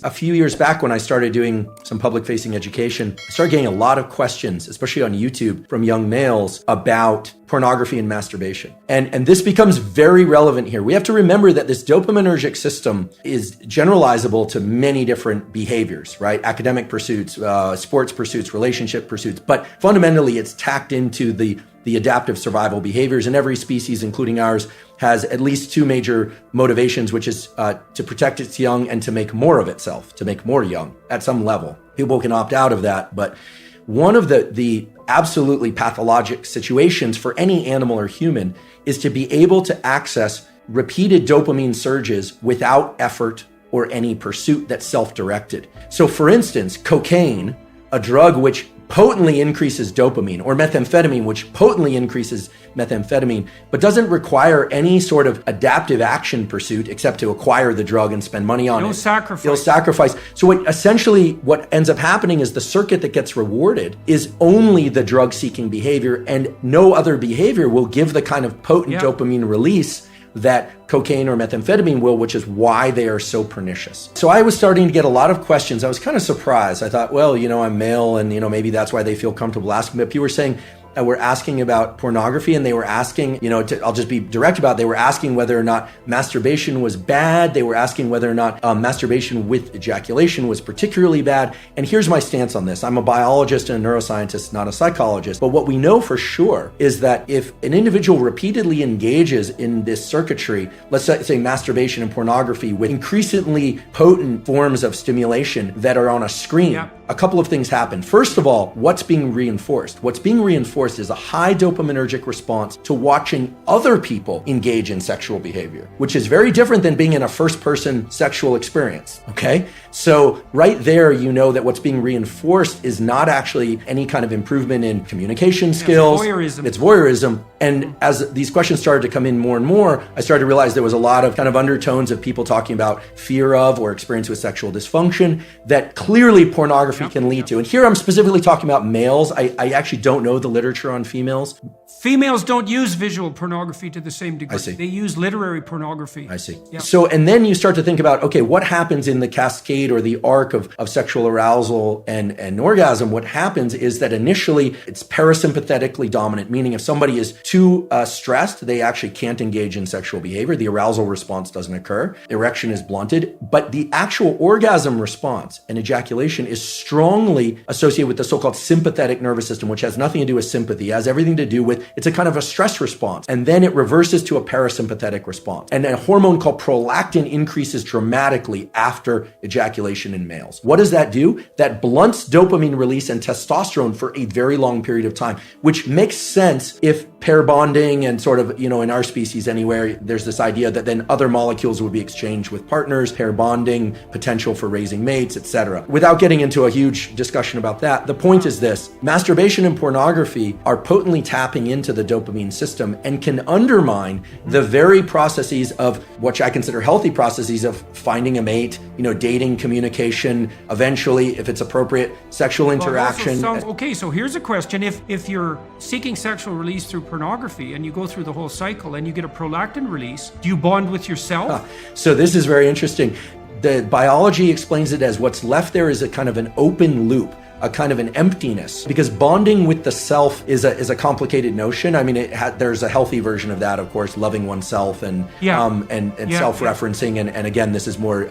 A few years back when I started doing some public-facing education, I started getting a lot of questions, especially on YouTube, from young males about pornography and masturbation. And this becomes very relevant here. We have to remember that this dopaminergic system is generalizable to many different behaviors, right? Academic pursuits, sports pursuits, relationship pursuits, but fundamentally it's tacked into the adaptive survival behaviors, and every species, including ours, has at least two major motivations, which is to protect its young and to make more of itself, to make more young at some level. People can opt out of that, but one of the absolutely pathologic situations for any animal or human is to be able to access repeated dopamine surges without effort or any pursuit that's self-directed. So for instance, cocaine, a drug which potently increases dopamine, or methamphetamine, which potently increases methamphetamine, but doesn't require any sort of adaptive action pursuit except to acquire the drug and spend money on it. No sacrifice. So what ends up happening is the circuit that gets rewarded is only the drug-seeking behavior, and no other behavior will give the kind of potent dopamine release that cocaine or methamphetamine will, which is why they are so pernicious. So I was starting to get a lot of questions. I was kind of surprised. I thought, well, I'm male and, maybe that's why they feel comfortable asking. But people were saying, were asking about pornography, and they were asking, I'll just be direct about it. They were asking whether or not masturbation was bad. They were asking whether or not masturbation with ejaculation was particularly bad. And here's my stance on this. I'm a biologist and a neuroscientist, not a psychologist. But what we know for sure is that if an individual repeatedly engages in this circuitry, let's say masturbation and pornography with increasingly potent forms of stimulation that are on a screen, a couple of things happen. First of all, what's being reinforced? What's being reinforced is a high dopaminergic response to watching other people engage in sexual behavior, which is very different than being in a first-person sexual experience, okay? So right there, that what's being reinforced is not actually any kind of improvement in communication skills. It's voyeurism. And as these questions started to come in more and more, I started to realize there was a lot of kind of undertones of people talking about fear of or experience with sexual dysfunction that clearly pornography can lead to. And here I'm specifically talking about males. I actually don't know the literature on females. Females don't use visual pornography to the same degree. I see. They use literary pornography. I see. Yeah. So, and then you start to think about, okay, what happens in the cascade or the arc of sexual arousal and orgasm? What happens is that initially it's parasympathetically dominant, meaning if somebody is too stressed, they actually can't engage in sexual behavior. The arousal response doesn't occur. Erection is blunted, but the actual orgasm response and ejaculation is strongly associated with the so-called sympathetic nervous system, which has nothing to do with sympathy. It has everything to do with, it's a kind of a stress response. And then it reverses to a parasympathetic response. And a hormone called prolactin increases dramatically after ejaculation in males. What does that do? That blunts dopamine release and testosterone for a very long period of time, which makes sense if pair bonding and sort of, in our species anywhere, there's this idea that then other molecules would be exchanged with partners, pair bonding, potential for raising mates, etc. Without getting into a huge discussion about that, the point is this: masturbation and pornography are potently tapping into the dopamine system and can undermine the very processes of what I consider healthy processes of finding a mate, dating, communication, eventually, if it's appropriate, sexual interaction. Okay, so here's a question. If you're seeking sexual release through pornography and you go through the whole cycle and you get a prolactin release, do you bond with yourself? So this is very interesting. The biology explains it as what's left there is a kind of an open loop, a kind of an emptiness, because bonding with the self is a complicated notion. I mean, there's a healthy version of that, of course, loving oneself and self-referencing. And again, this is more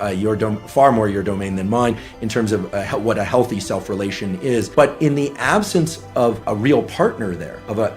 far more your domain than mine in terms of what a healthy self-relation is. But in the absence of a real partner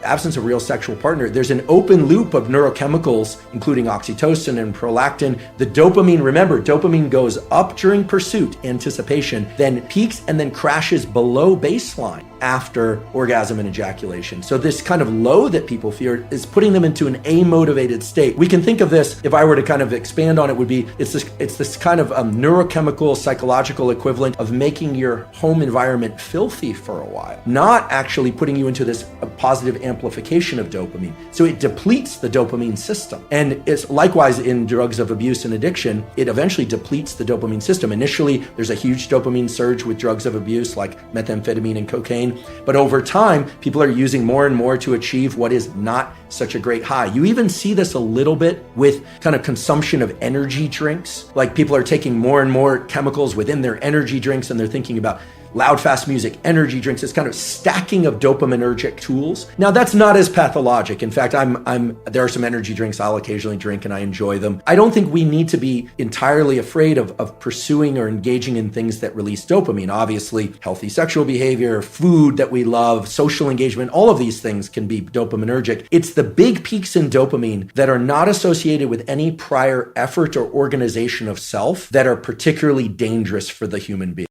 absence of real sexual partner, there's an open loop of neurochemicals, including oxytocin and prolactin. The dopamine, remember, dopamine goes up during pursuit, anticipation, then peaks and then crashes below baseline after orgasm and ejaculation. So this kind of low that people fear is putting them into an amotivated state. We can think of this, if I were to kind of expand on it, would be it's this kind of neurochemical, psychological equivalent of making your home environment filthy for a while, not actually putting you into this positive amplification of dopamine. So it depletes the dopamine system. And it's likewise in drugs of abuse and addiction, it eventually depletes the dopamine system. Initially, there's a huge dopamine surge with drugs of abuse like methamphetamine and cocaine. But over time, people are using more and more to achieve what is not such a great high. You even see this a little bit with kind of consumption of energy drinks. Like people are taking more and more chemicals within their energy drinks, and they're thinking about loud, fast music, energy drinks, this kind of stacking of dopaminergic tools. Now, that's not as pathologic. In fact, there are some energy drinks I'll occasionally drink and I enjoy them. I don't think we need to be entirely afraid of pursuing or engaging in things that release dopamine. Obviously, healthy sexual behavior, food that we love, social engagement, all of these things can be dopaminergic. It's the big peaks in dopamine that are not associated with any prior effort or organization of self that are particularly dangerous for the human being.